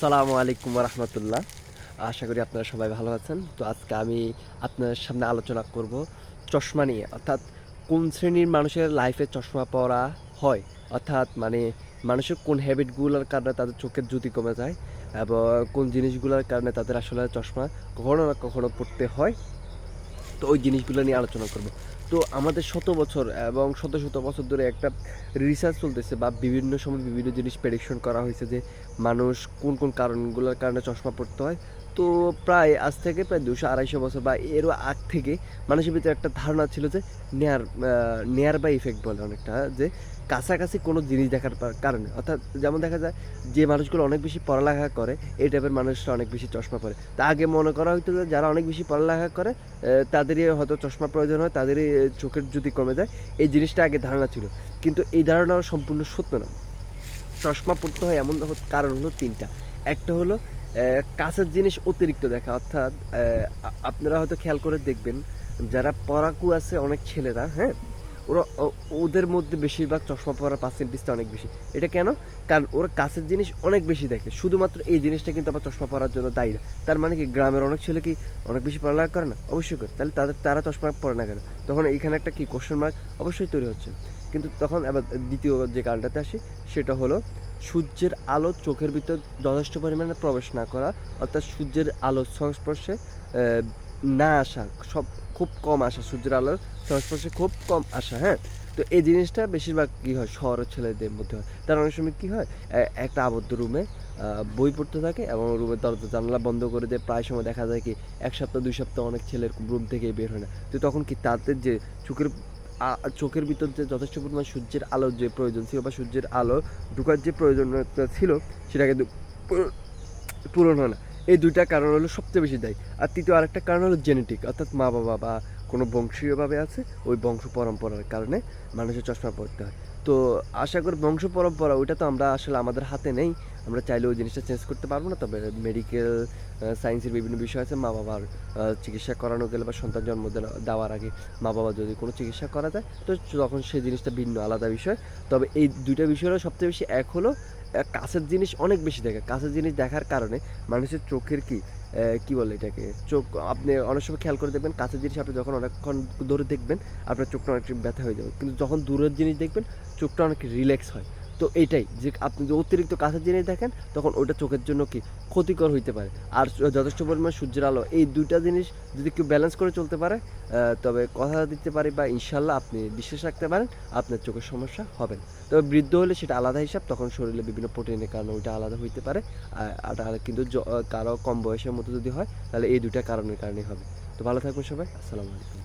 আসসালামু আলাইকুম রহমতুল্লাহ। আশা করি আপনারা সবাই ভালো আছেন। তো আজকে আমি আপনার সামনে আলোচনা করব চশমা নিয়ে, অর্থাৎ কোন শ্রেণীর মানুষের লাইফে চশমা পরা হয়, অর্থাৎ মানুষের কোন হ্যাবিটগুলোর কারণে তাদের চোখের জ্যোতি কমে যায় এবং কোন জিনিসগুলোর কারণে তাদের আসলে চশমা কখনো না কখনো পড়তে হয়। তো ওই জিনিসগুলো নিয়ে আলোচনা করব। তো আমাদের শত বছর এবং শত শত বছর ধরে একটা রিসার্চ চলতেছে বা বিভিন্ন সময় বিভিন্ন জিনিস প্রেডিকশন করা হয়েছে যে মানুষ কোন কোন কারণগুলোর কারণে চশমা পড়তে হয়। তো প্রায় আজ থেকে প্রায় 200-250 বা এরও আগ থেকে মানুষের ভিতরে একটা ধারণা ছিল যে নেয়ার বাই ইফেক্ট বলে অনেকটা, যে কাছাকাছি কোনো জিনিস দেখার কারণে, অর্থাৎ যেমন দেখা যায় যে মানুষগুলো অনেক বেশি পড়ালেখা করে এই টাইপের মানুষরা অনেক বেশি চশমা পরে। তা আগে মনে করা হইতো যে যারা অনেক বেশি পড়ালেখা করে তাদেরই হয়তো চশমা প্রয়োজন হয়, তাদেরই চোখের যদি কমে যায়, এই জিনিসটা আগে ধারণা ছিল। কিন্তু এই ধারণা সম্পূর্ণ সত্য না। চশমা পড়তে হয় এমন কারণ হলো তিনটা। একটা হলো কাছের জিনিস অতিরিক্ত দেখা, অর্থাৎ আপনারা হয়তো খেয়াল করে দেখবেন যারা পড়াকু আছে অনেক ছেলেরা, হ্যাঁ, ওরা ওদের মধ্যে বেশিরভাগ চশমা পরার পার্সেন্টেজটা অনেক বেশি। এটা কেন? কারণ ওরা কাছের জিনিস অনেক বেশি দেখে, শুধুমাত্র এই জিনিসটা কিন্তু আবার চশমা পরার জন্য দায়ী না। তার মানে কি গ্রামের অনেক ছেলে কি অনেক বেশি পড়ালেখা করে না? অবশ্যই করে। তাহলে তারা চশমা পরে না কেন? তখন এখানে একটা কি কোশ্চেন মার্ক অবশ্যই তৈরি হচ্ছে। কিন্তু তখন আবার দ্বিতীয় যে কারণটাতে আসি, সেটা হলো সূর্যের আলো চোখের ভিতর যথেষ্ট পরিমাণে প্রবেশ না করা, অর্থাৎ সূর্যের আলোর সংস্পর্শে না আসা, সব খুব কম আসা, সূর্যের আলোর সংস্পর্শে খুব কম আসা, হ্যাঁ। তো এই জিনিসটা বেশিরভাগ কী হয় শহরের ছেলেদের মধ্যে হয়। তার অনেক সময় কী হয়, একটা আবদ্ধ রুমে বই পড়তে থাকে এবং রুমের দরজা জানালা বন্ধ করে দিয়ে প্রায় সময় দেখা যায় কি 1 সপ্তাহ 2 সপ্তাহ অনেক ছেলের রুম থেকে বের হয় না। তো তখন কি তাদের যে চোখের চোখের ভিতর যে যথেষ্ট পরিমাণ সূর্যের আলোর যে প্রয়োজন ছিল বা সূর্যের আলো ঢোকার যে প্রয়োজনীয়তা ছিল, সেটা কিন্তু পূরণ হয় না। এই দুইটা কারণ হলো সবচেয়ে বেশি দায়ী। আর তৃতীয় আরেকটা কারণ হলো জেনেটিক, অর্থাৎ মা বাবা বা কোনো বংশীয়ভাবে আছে, ওই বংশ পরম্পরার কারণে মানুষের চশমা পড়তে হয়। তো আশা করি বংশ পরম্পরা ওইটা তো আমরা আসলে আমাদের হাতে নেই, আমরা চাইলে ওই জিনিসটা চেঞ্জ করতে পারবো না। তবে মেডিকেল সায়েন্সের বিভিন্ন বিষয় আছে, মা বাবার চিকিৎসা করানো গেলে বা সন্তান জন্ম দেওয়ার আগে মা বাবা যদি কোনো চিকিৎসা করা যায়, তো তখন সেই জিনিসটা ভিন্ন আলাদা বিষয়। তবে এই দুইটা বিষয়ের সবচেয়ে বেশি এক হলো কাছের জিনিস অনেক বেশি দেখে। কাছের জিনিস দেখার কারণে মানুষের চোখের কি বলে এটাকে, চোখ আপনি অনেক সময় খেয়াল করে দেখবেন কাছের জিনিস আপনি যখন অনেকক্ষণ ধরে দেখবেন আপনার চোখটা অনেক ব্যথা হয়ে যাবে, কিন্তু যখন দূরের জিনিস দেখবেন চোখটা অনেক রিল্যাক্স হয়। তো এইটাই যে আপনি যদি অতিরিক্ত কাছের জিনিস দেখেন তখন ওটা চোখের জন্য কি ক্ষতিকর হইতে পারে। আর যথেষ্ট পরিমাণ সূর্যের আলো, এই দুইটা জিনিস যদি কেউ ব্যালেন্স করে চলতে পারে, তবে কথা দিতে পারি বা ইনশাল্লাহ আপনি বিশ্বাস রাখতে পারেন আপনার চোখের সমস্যা হবে না। তবে বৃদ্ধ হলে সেটা আলাদা হিসাব, তখন শরীরে বিভিন্ন প্রোটিনের কারণে ওইটা আলাদা হইতে পারে। আর কিন্তু কারো কম বয়সের মতো যদি হয় তাহলে এই দুইটা কারণের কারণেই হবে। তো ভালো থাকবেন সবাই, আসসালামু আলাইকুম।